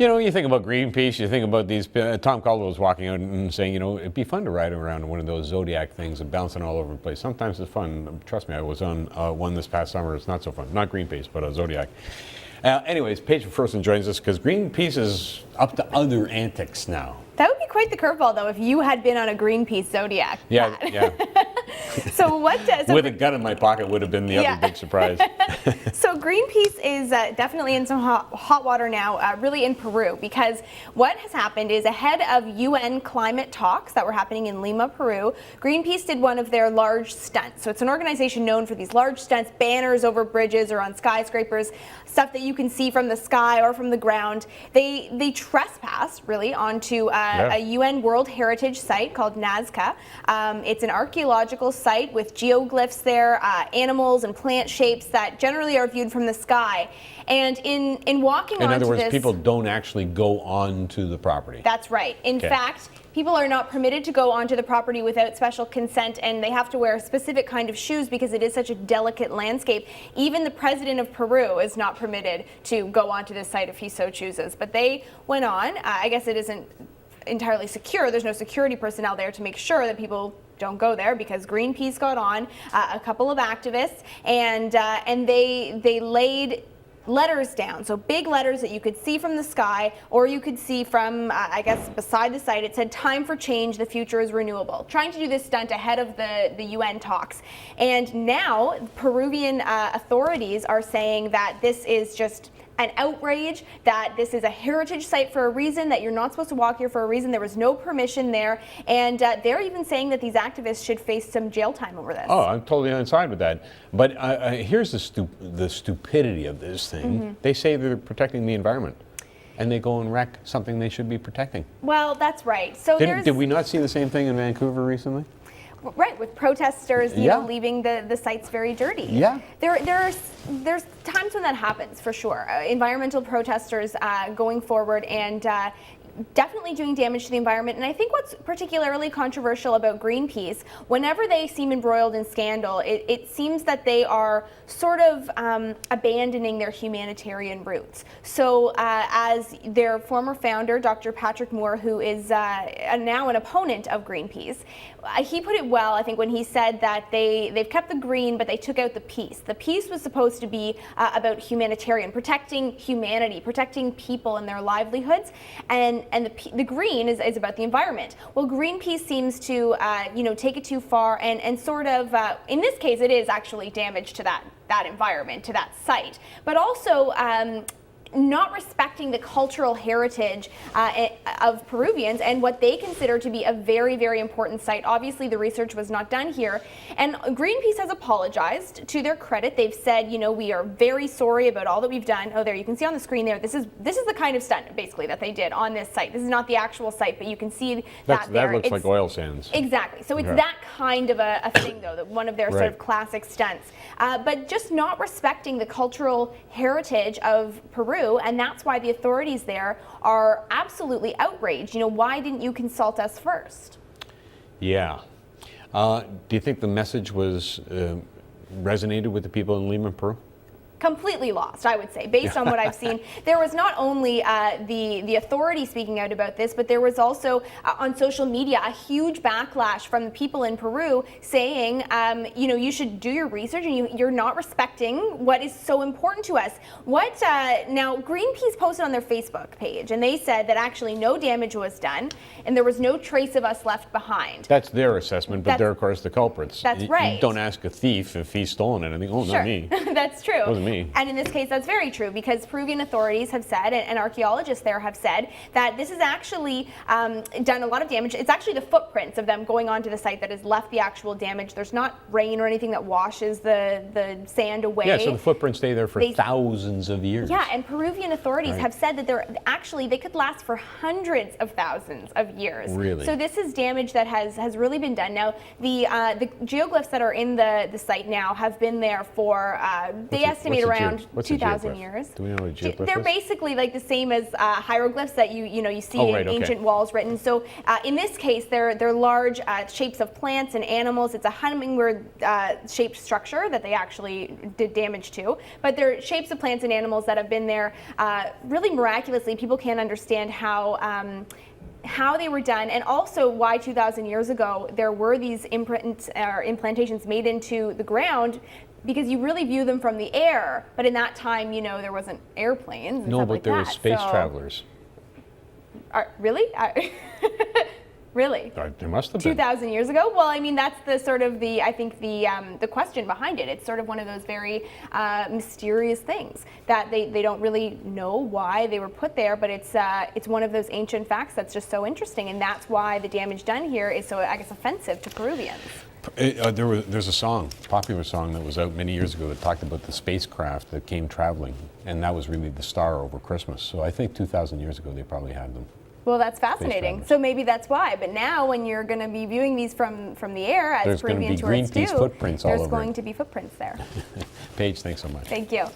You know, you think about Greenpeace, you think about these, Tom Caldwell's walking out and saying, you know, it'd be fun to ride around one of those Zodiac things and bouncing all over the place. Sometimes it's fun. Trust me, I was on one this past summer. It's not so fun. Not Greenpeace, but a Zodiac. Anyways, Paige McPherson joins us because Greenpeace is up to other antics now. That would be quite the curveball, though, if you had been on a Greenpeace Zodiac. Yeah, yeah. So what? With a gun in my pocket would have been the other big surprise. So Greenpeace is definitely in some hot water now, really in Peru, because what has happened is ahead of UN climate talks that were happening in Lima, Peru, Greenpeace did one of their large stunts. So it's an organization known for these large stunts, banners over bridges or on skyscrapers, stuff that you can see from the sky or from the ground. They trespass really onto a UN World Heritage Site called Nazca. It's an archaeological site with geoglyphs there, animals and plant shapes that generally are viewed from the sky. And in walking onto this... In other words, people don't actually go onto the property. That's right. In fact, people are not permitted to go onto the property without special consent, and they have to wear a specific kind of shoes because it is such a delicate landscape. Even the president of Peru is not permitted to go onto this site if he so chooses. But they went on. I guess it isn't entirely secure. There's no security personnel there to make sure that people don't go there, because Greenpeace got on, a couple of activists, and they laid letters down, so big letters that you could see from the sky, or you could see from, I guess, beside the site. It said, "Time for change, the future is renewable." Trying to do this stunt ahead of the UN talks. And now Peruvian authorities are saying that this is just an outrage, that this is a heritage site for a reason, that you're not supposed to walk here for a reason. There was no permission there, and they're even saying that these activists should face some jail time over this. Oh, I'm totally on side with that. But here's the stupidity of this thing. Mm-hmm. They say they're protecting the environment, and they go and wreck something they should be protecting. Well, that's right. So did we not see the same thing in Vancouver recently? Right, with protesters, you know, leaving the sites very dirty. Yeah. There's times when that happens, for sure. Environmental protesters going forward and definitely doing damage to the environment. And I think what's particularly controversial about Greenpeace, whenever they seem embroiled in scandal, it seems that they are sort of abandoning their humanitarian roots. So as their former founder, Dr. Patrick Moore, who is now an opponent of Greenpeace, he put it well, I think, when he said that they've kept the green, but they took out the peace. The peace was supposed to be about humanitarian, protecting humanity, protecting people and their livelihoods, and the green is about the environment. Well, Greenpeace seems to take it too far and sort of, in this case, it is actually damage to that environment, to that site, but also not respecting the cultural heritage of Peruvians and what they consider to be a very, very important site. Obviously, the research was not done here. And Greenpeace has apologized. To their credit, they've said, we are very sorry about all that we've done. Oh, there, you can see on the screen there, this is the kind of stunt, basically, that they did on this site. This is not the actual site, but you can see that there. That looks like oil sands. Exactly. So it's that kind of a thing, though, that one of their sort of classic stunts. But just not respecting the cultural heritage of Peru. And that's why the authorities there are absolutely outraged. Why didn't you consult us first? Yeah. Do you think the message was resonated with the people in Lima, Peru? Completely lost, I would say, based on what I've seen. There was not only the authority speaking out about this, but there was also on social media a huge backlash from the people in Peru saying, you should do your research and you're not respecting what is so important to us. Now, Greenpeace posted on their Facebook page, and they said that actually no damage was done and there was no trace of us left behind. That's their assessment, but they're, of course, the culprits. That's right. You don't ask a thief if he's stolen anything. Oh, not me. That's true. It wasn't me. And in this case, that's very true, because Peruvian authorities have said, and archaeologists there have said, that this has actually done a lot of damage. It's actually the footprints of them going onto the site that has left the actual damage. There's not rain or anything that washes the sand away. Yeah, so the footprints stay there for thousands of years. Yeah, and Peruvian authorities have said that they could last for hundreds of thousands of years. Really? So this is damage that has really been done. Now, the geoglyphs that are in the site now have been there for, they estimate made around What's a 2,000 geoglyph? years. Do we know what a geoglyph They're is? basically like the same as hieroglyphs that you see Oh, in right, okay. ancient walls written. So in this case, they're large shapes of plants and animals. It's a hummingbird shaped structure that they actually did damage to, but they're shapes of plants and animals that have been there really miraculously. People can't understand how they were done, and also why 2,000 years ago there were these implantations made into the ground, because you really view them from the air, but in that time, there wasn't airplanes and No, stuff but like there that. were space So- travelers. Really? Really? There must have been. 2,000 years ago? Well, I mean, that's the sort of the question behind it. It's sort of one of those very mysterious things that they don't really know why they were put there, but it's one of those ancient facts that's just so interesting, and that's why the damage done here is so, I guess, offensive to Peruvians. There's a song, popular song that was out many years ago that talked about the spacecraft that came traveling, and that was really the star over Christmas. So I think 2,000 years ago they probably had them. Well, that's fascinating. travelers. So maybe that's why. But now, when you're going to be viewing these from the air, as There's gonna Peruvian be tourists Greenpeace do, footprints all there's over going it. to be footprints there. Paige, thanks so much. Thank you.